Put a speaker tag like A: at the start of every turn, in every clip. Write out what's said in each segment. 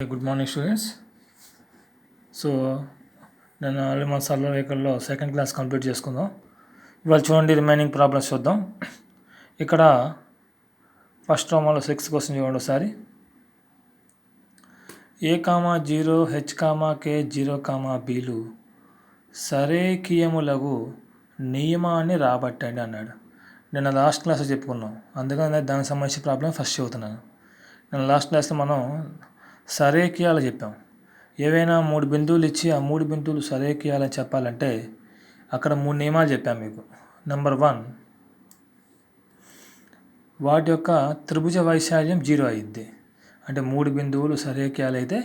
A: Good morning students. So నేను already మన సరళ రేఖల్లో సెకండ్ క్లాస్ కంప్లీట్ చేసుకుందాం. ఇవాళ చూడండి, రిమైనింగ్ ప్రాబ్లమ్స్ చూద్దాం. ఇక్కడ ఫస్ట్ రోమన్లో 6 క్వశ్చన్ చూడండి ఒకసారి. A,0 H,K, 0,Bలు సరేకియములగు నియమాన్ని రాబట్టండి అన్నాడు. నేను లాస్ట్ క్లాస్లో చెప్పుకున్నాం, అందుకని దానికి సంబంధించిన ప్రాబ్లం ఫస్ట్ చదువుతున్నాను. నేను లాస్ట్ క్లాస్లో మనం సరేకియాలు చెప్పాం. ఏవైనా 3 బిందువులు ఇచ్చి ఆ 3 బిందువులు సరేకియాలని చెప్పాలంటే అక్కడ 3 నియమాలు చెప్పాను మీకు. నెంబర్ 1, వాటి యొక్క త్రిభుజ వైశాల్యం 0 అయింది. అంటే 3 బిందువులు సరేకియాలు అయితే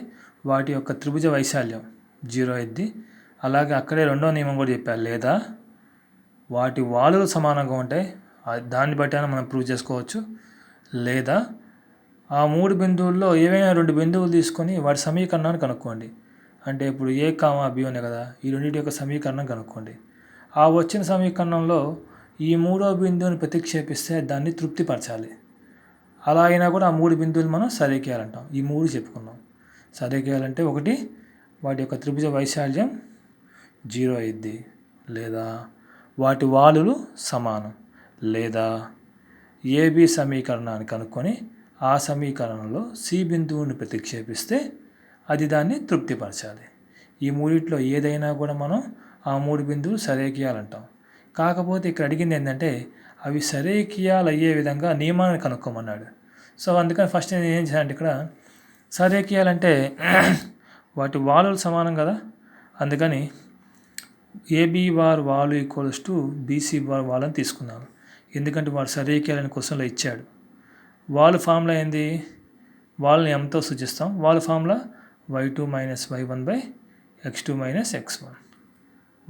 A: వాటి యొక్క త్రిభుజ వైశాల్యం 0 అయింది. అలాగే అక్కడే రెండో నియమం కూడా చెప్పారు, లేదా వాటి వాలులు సమానంగా ఉంటాయి, దాన్ని బట్టి అయినా మనం ప్రూవ్ చేసుకోవచ్చు. లేదా ఆ 3 బిందువుల్లో ఏవైనా 2 బిందువులు తీసుకొని వాటి సమీకరణాన్ని కనుక్కోండి. అంటే ఇప్పుడు A, B ఉన్నాయి కదా, ఈ రెండింటి యొక్క సమీకరణం కనుక్కోండి. ఆ వచ్చిన సమీకరణంలో ఈ 3వ బిందువుని ప్రతిక్షేపిస్తే దాన్ని తృప్తిపరచాలి. అలా అయినా కూడా ఆ 3 బిందువులు మనం సరేకియాలంటాం. ఈ 3 చెప్పుకున్నాం. సరేకియాలంటే 1, వాటి యొక్క త్రిభుజ వైశాల్యం 0 అయింది, లేదా వాటి వాలులు సమానం, లేదా AB సమీకరణాన్ని కనుక్కొని ఆ సమీకరణంలో C బిందువుని ప్రతిక్షేపిస్తే అది దాన్ని తృప్తిపరచాలి. ఈ మూడిట్లో ఏదైనా కూడా మనం ఆ 3 బిందువులు సరేకియాలంటాం. కాకపోతే ఇక్కడ అడిగింది ఏంటంటే అవి సరేకియాలు అయ్యే విధంగా నియమాన్ని కనుక్కోమన్నాడు. సో అందుకని ఫస్ట్ నేను ఏం చేయాలంటే ఇక్కడ సరేకియాలంటే వాటి వాలులు సమానం కదా, అందుకని AB బార్ వాలు ఈక్వల్స్ టు BC బార్ వాలు అని తీసుకున్నాను. ఎందుకంటే వాడు సరేకియాలని క్వశ్చన్లో ఇచ్చాడు. వాలు ఫార్ములా ఏంది? వాల్ని ఎంతో సూచిస్తాం. వాలు formula y2 - y1 x2 - x1.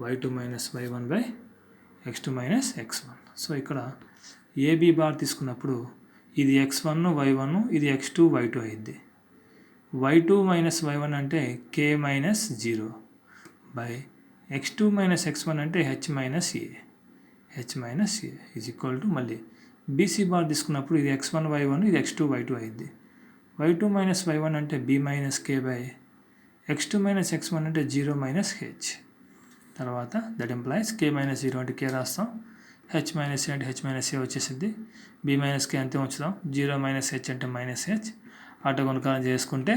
A: y2 - y1 x2 - x1. So ఇక్కడ AB బార్ తీసుకున్నప్పుడు ఇది x1 y1, ఇది x2 y2 అయింది. y2 - y1 అంటే k - 0 x2 - x1 అంటే h - a is equal to మళ్ళీ BC బార్ తీసుకున్నప్పుడు ఇది x1 y1, ఇది x2 y2 అయింది. y2 - y1 అంటే b - k x2 - x1 అంటే 0 - h. తర్వాత దట్ ఎంప్లాయిస్ k - 0 అంటే k రాస్తాం, h - a అంటే h - a వచ్చేసింది, b - k అంతే ఉంచుతాం, 0 - h అంటే -h. ఆటో గుణకారం చేసుకుంటే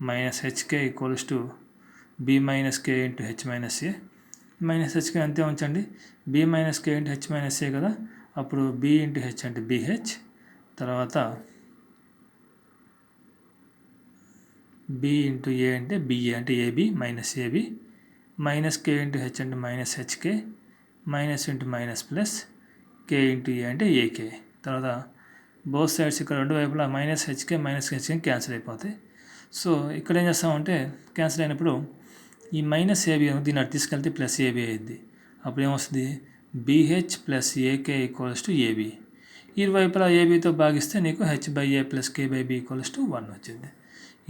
A: -hk equals to b - k into h - a. -hk అంతే ఉంచండి, b - k into h - a కదా, అప్పుడు b ఇంటూ h అంటే bh. తర్వాత b ఇంటూ a అంటే ba అంటే ab minus ab, minus k into h అంటే -hk, minus into minus plus k into a అంటే ak. తర్వాత బోత్ సైడ్స్ ఇక్కడ రెండు వైపులా -hk -hk క్యాన్సిల్ అయిపోతాయి. సో ఇక్కడ ఏం చేస్తామంటే క్యాన్సిల్ అయినప్పుడు ఈ -ab దీన్ని అటు తీసుకెళ్తే ప్లస్ ab అయింది. అప్పుడు ఏమొస్తుంది? bh plus ak equals to ab. ఇరువైపులా ఏబీతో భాగిస్తే నీకు h/a plus k/b equals to 1 వచ్చింది.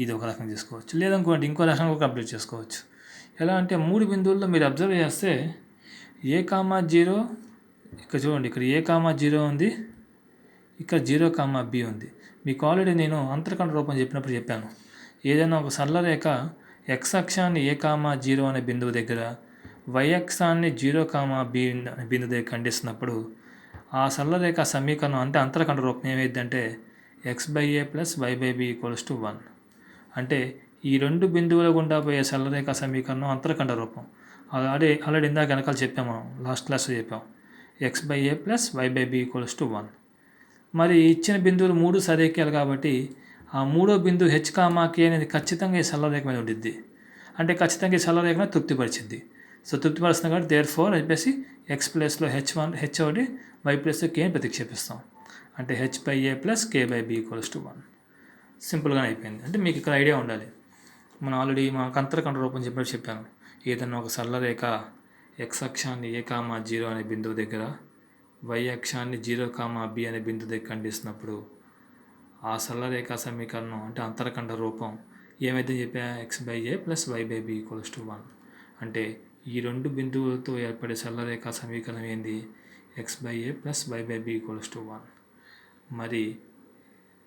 A: ఇది ఒక రకం చేసుకోవచ్చు. లేదనుకోండి ఇంకో రకంగా కంప్లీట్ చేసుకోవచ్చు. ఎలా అంటే 3 బిందువుల్లో మీరు అబ్జర్వ్ చేస్తే A, 0 ఇక్కడ చూడండి, ఇక్కడ A, 0 ఉంది, ఇక్కడ 0, B ఉంది. మీకు ఆల్రెడీ నేను అంతర్ఖండ రూపం చెప్పినప్పుడు చెప్పాను. ఏదైనా ఒక సరళ రేఖ x అక్షాన్ని A, 0 అనే బిందువు దగ్గర, y అక్షాన్ని 0, B అనే బిందువు దగ్గర ఖండిస్తున్నప్పుడు ఆ సరళరేఖ సమీకరణం అంటే అంతర్ఖండ రూపం ఏమైందంటే x/a plus y/b equals to 1. అంటే ఈ రెండు బిందువుల గుండా పోయే సరళరేఖ సమీకరణం అంతర్ఖండ రూపం. ఆల్రెడీ ఇందాక వెనకాల చెప్పాము, మనం లాస్ట్ క్లాస్లో చెప్పాం, x/a plus y/b equals to 1. మరి ఇచ్చిన బిందువులు 3 సరేకియాలు కాబట్టి ఆ మూడో బిందువు h, k అనేది ఖచ్చితంగా ఈ సరళరేఖ మీద ఉండిద్ది. అంటే ఖచ్చితంగా ఈ సరళరేఖను తృప్తిపరిచింది. సో తృప్తిపరుస్తుంది కాబట్టి దేర్ఫోర్ చెప్పేసి x ప్లస్లో h ఒకటి, y ప్లస్లో k అని ప్రతిక్షేపిస్తాం. అంటే h/a plus k/b equals to 1. సింపుల్గానే అయిపోయింది. అంటే మీకు ఇక్కడ ఐడియా ఉండాలి, మనం ఆల్రెడీ మా అంతర్ఖండ రూపం చెప్పినట్టు చెప్పాను. ఏదైనా ఒక సరళరేఖ x అక్షాన్ని A, 0 అనే బిందువు దగ్గర, y అక్షాన్ని 0, B అనే బిందువు దగ్గర ఖండిస్తున్నప్పుడు ఆ సరళరేఖ సమీకరణం అంటే అంతర్ఖండ రూపం ఏమైతే చెప్పా, x/a plus y/b equals to 1. అంటే ఈ రెండు బిందువులతో ఏర్పడే సరళరేఖ సమీకరణం ఏంది? x/a plus y/b equals to 1. మరి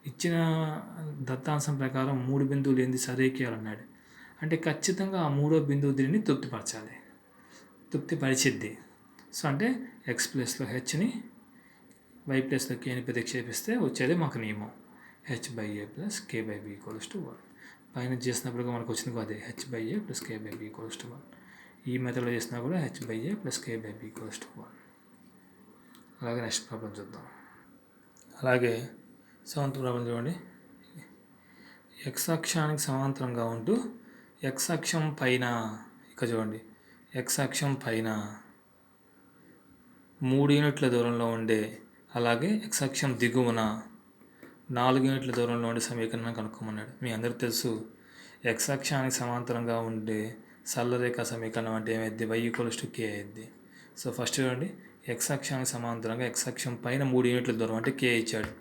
A: ఇచ్చిన దత్తాంశం ప్రకారం 3 బిందువులు ఏంది సరేఖీయాలు అన్నాడు. అంటే ఖచ్చితంగా ఆ మూడో బిందువు దీనిని తృప్తిపరచాలి, తృప్తిపరిచిద్ది. సో అంటే ఎక్స్ ప్లేస్లో హెచ్ని, వై ప్లేస్లో కేని ప్రతిక్షేపిస్తే వచ్చేది మాకు నియమం h/a plus k/b equals to 1. పైన చేసినప్పుడు మనకు వచ్చింది అదే h/a plus k/b equals to 1. ఈ మెథడ్లో చేసినా కూడా h/a plus k/b equals to 1. అలాగే నెక్స్ట్ ప్రాబ్లం చూద్దాం. అలాగే 7th ప్రాబ్లం చూడండి. ఎక్స్ అక్షానికి సమాంతరంగా ఉంటూ ఎక్స్ అక్షం పైన, ఇక్కడ చూడండి, ఎక్స్ అక్షం పైన 3 యూనిట్ల దూరంలో ఉండే, అలాగే ఎక్స్ అక్షం దిగువన 4 యూనిట్ల దూరంలో ఉండే సమీకరణం కనుక్కోమన్నాడు. మీ అందరికీ తెలుసు ఎక్స్ అక్షానికి సమాంతరంగా ఉండే సరళరేఖ సమీకరణం అంటే ఏమైద్ది, y ఈక్వల్స్ టు k అయింది. సో ఫస్ట్ చూడండి, ఎక్స్ అక్షానికి సమాంతరంగా ఎక్స్ అక్షం పైన 3 యూనిట్ల దూరం అంటే k ఇచ్చాడు.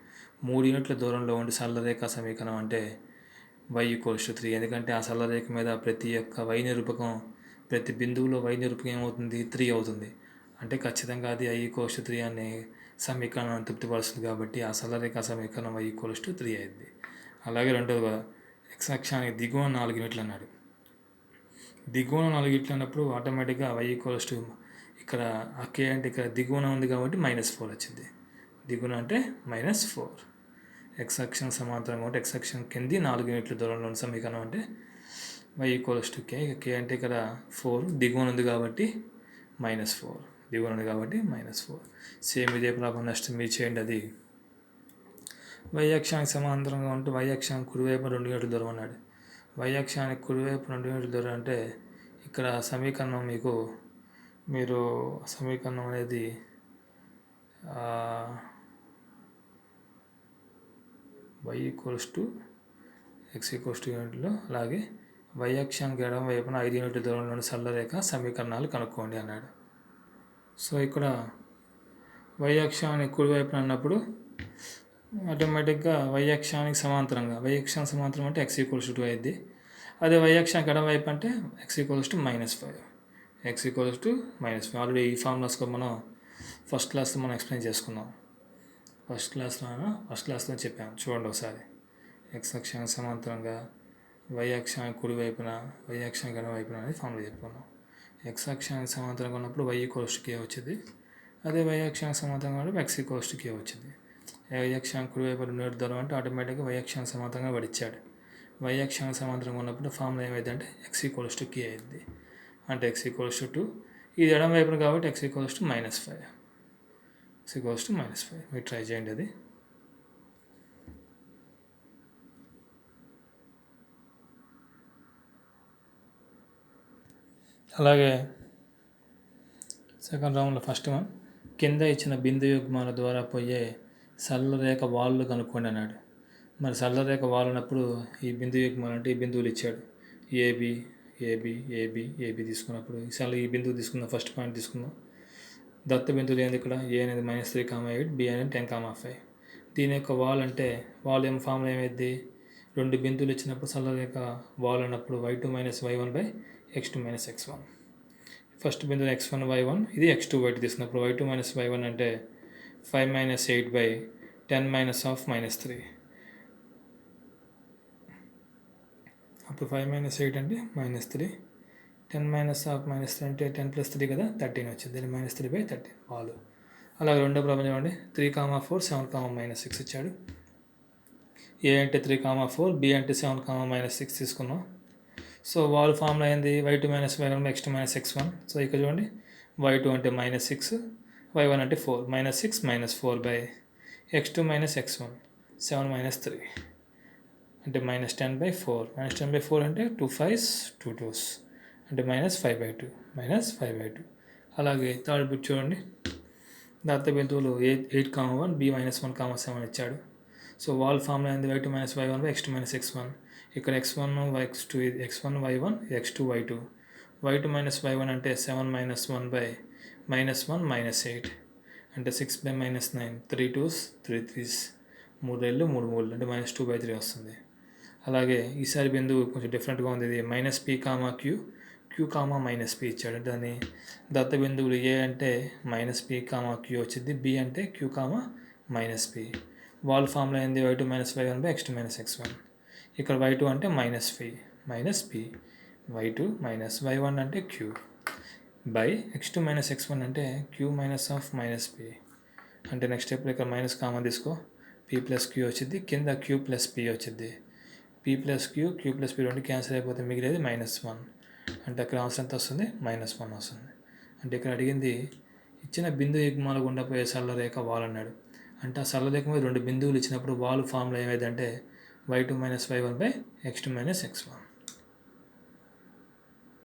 A: 3 యూనిట్ల దూరంలో ఉండే సరళరేఖ సమీకరణం అంటే y ఈక్వల్స్ టు 3. ఎందుకంటే ఆ సరళరేఖ మీద ప్రతి ఒక్క y నిరూపకం, ప్రతి బిందువులో y నిరూపకం ఏమవుతుంది, 3 అవుతుంది. అంటే ఖచ్చితంగా అది i ఈక్వల్స్ టు 3 అనే సమీకరణాన్ని తృప్తిపరుస్తుంది. కాబట్టి ఆ సరళరేఖ సమీకరణం y ఈక్వల్స్ టు 3 అయింది. అలాగే రెండోది ఎక్స్ అక్షానికి దిగువన 4 యూనిట్లు అన్నాడు. దిగువన 4 యూనిట్లు అన్నప్పుడు ఆటోమేటిక్గా y ఈక్వల్స్ టు, ఇక్కడ ఆ k అంటే ఇక్కడ దిగువన ఉంది కాబట్టి -4 వచ్చింది. దిగువన అంటే -4. ఎక్స్ అక్షం సమాంతరంగా ఉంటే ఎక్స్ అక్షం కింది 4 యూనిట్ల దూరంలో ఉన్న సమీకరణం అంటే y equals to k. k అంటే ఇక్కడ 4, దిగువన ఉంది కాబట్టి -4, దిగువన ఉంది కాబట్టి -4. సేమ్ ఇదే ప్రాబ్లం నెక్స్ట్ మీరు చేయండి. అది y అక్షానికి సమాంతరంగా ఉంటే y అక్షానికి కుడివైపు 2 యూనిట్ల దూరం అన్నాడు. y అక్షానికి కుడివైపు 2 యూనిట్ల దూరం అంటే ఇక్కడ సమీకరణం మీరు సమీకరణం అనేది y equals to x equals to యూనిట్లో, అలాగే y అక్షానికి ఎడమ వైపున 5 యూనిట్ల దూరంలోని సరళరేఖ సమీకరణాలు కనుక్కోండి అన్నాడు. సో ఇక్కడ y అక్షానికి కుడివైపున అన్నప్పుడు ఆటోమేటిక్గా y అక్షానికి సమాంతరంగా, y అక్షానికి సమాంతరం అంటే x ఈక్వల్స్ టు 2 అయింది. అదే y అక్షానికి ఎడమ వైపు అంటే x equals to -5, x equals to -5. Already ఈ ఫార్ములాస్లో మనం ఫస్ట్ క్లాస్లో మనం ఎక్స్ప్లెయిన్ చేసుకున్నాం. ఫస్ట్ క్లాస్లో చెప్పాము, చూడండి ఒకసారి. ఎక్స్ అక్షానికి సమాంతరంగా y అక్షానికి కుడివైపున, y అక్షానికి ఎడమవైపున అనేది ఫార్ములా చెప్పుకున్నాం. ఎక్స్ అక్షానికి సమాంతరంగా ఉన్నప్పుడు y ఈక్వల్స్ టు k వచ్చింది. అదే y అక్షానికి సమాంతరంగా ఉన్నప్పుడు x ఈక్వల్స్ టు k వచ్చింది. y అక్షానికి కుడివైపు 2 యూనిట్ల దూరం అంటే ఆటోమేటిక్గా y అక్షానికి సమాంతరంగా పడిచ్చాడు. y అక్షానికి సమాంతరంగా ఉన్నప్పుడు ఫార్ములా ఏమైంది అంటే x ఈక్వల్స్ టు k అయింది. అంటే x ఈక్వల్స్ టు 2. ఇది ఎడమ వైపున కాబట్టి x equals to -5, x equals to -5. మీరు ట్రై చేయండి అది. అలాగే సెకండ్ రౌండ్లో ఫస్ట్ వన్, కింద ఇచ్చిన బిందు యుగ్మాల ద్వారా పోయే సరళరేఖ వాళ్ళు కనుక్కోండి అన్నాడు. మరి సరళరేఖ వాల్ అన్నప్పుడు ఈ బిందు యుగ్మాలు అంటే ఈ బిందువులు ఇచ్చాడు, ఏబి ఏబి ఏబి ఏబి తీసుకున్నప్పుడు ఈ బిందువు తీసుకుందాం. ఫస్ట్ పాయింట్ తీసుకుందాం. దత్త బిందువులు ఏంది ఇక్కడ, ఏ అనేది -3,8, బి అనేది 10,5. దీని యొక్క వాల్ అంటే వాల్ ఏం ఫార్ములా ఏమైంది, 2 బిందువులు ఇచ్చినప్పుడు సరళరేఖ వాల్ అన్నప్పుడు y2 - y1 x2 - x1. First బిందువు x1 y1, ఇది x2 y2 తీసుకున్నప్పుడు y2 - y1 అంటే 5 - 8/10 - 3. అప్పుడు 5 - 8 అంటే -3, 10 - 3 అంటే 10 + 3 కదా, 13 వచ్చింది. దీన్ని -3/13 వాలు. అలాగే రెండో ప్రాబ్లం చూడండి. 3,4 7, -6 ఇచ్చాడు. ఏ అంటే 3,4, బి అంటే 7, -6 తీసుకున్నాం. సో వాల్ ఫార్ములా అయింది y2 - y1 x2 - x1. So ఇక్కడ చూడండి, y2 అంటే -6, y1 అంటే 4, -6 - 4/x2 - x1, 7 - 3 అంటే -10/4. -10/4 అంటే 2 5s 2 2s అంటే -5/2, -5/2. అలాగే థర్డ్ బిట్ చూడండి. దత్త బిందువులు 8,1, b - 1,7 ఇచ్చాడు. సో వాల్ ఫార్ములా అయింది y2 - y1 x2 - x1. ఇక్కడ x1 x2 x1 y1 x2 y2. y2 - y1 అంటే 7 - 1/-1 -8 అంటే 6/-9, 3 2s 3 3s, 3 2 3 3 అంటే -2/3 వస్తుంది. అలాగే ఈసారి బిందువు కొంచెం డిఫరెంట్గా ఉంది. ఇది -p, q, q, -p ఇచ్చాడు. దాన్ని దత్త బిందువులు ఏ అంటే -p, q వచ్చింది, b అంటే q, -p. వాల్ ఫార్ములా అయింది y2 minus y1 by x2 minus x1. ఇక్కడ y2 అంటే minus p y2 minus y1 అంటే q by x2 minus x1 అంటే q minus of minus p. అంటే నెక్స్ట్ స్టెప్లో ఇక్కడ మైనస్ కామన్ తీసుకో, p ప్లస్ q వచ్చింది, కింద q ప్లస్ p వచ్చింది. p plus q plus p 2 cancel అయిపోతే మిగిలేది -1. అంటే అక్కడ ఆన్సర్ ఎంత వస్తుంది? -1 వస్తుంది. అంటే ఇక్కడ అడిగింది ఇచ్చిన బిందు యుగ్మాల గుండా పోయే సరళ రేఖ వాల్ అన్నాడు. అంటే ఆ సరళ రేఖ మీద 2 బిందువులు ఇచ్చినప్పుడు వాల్ ఫార్ములా ఏమైందంటే y2 minus y1 by x2 minus x1.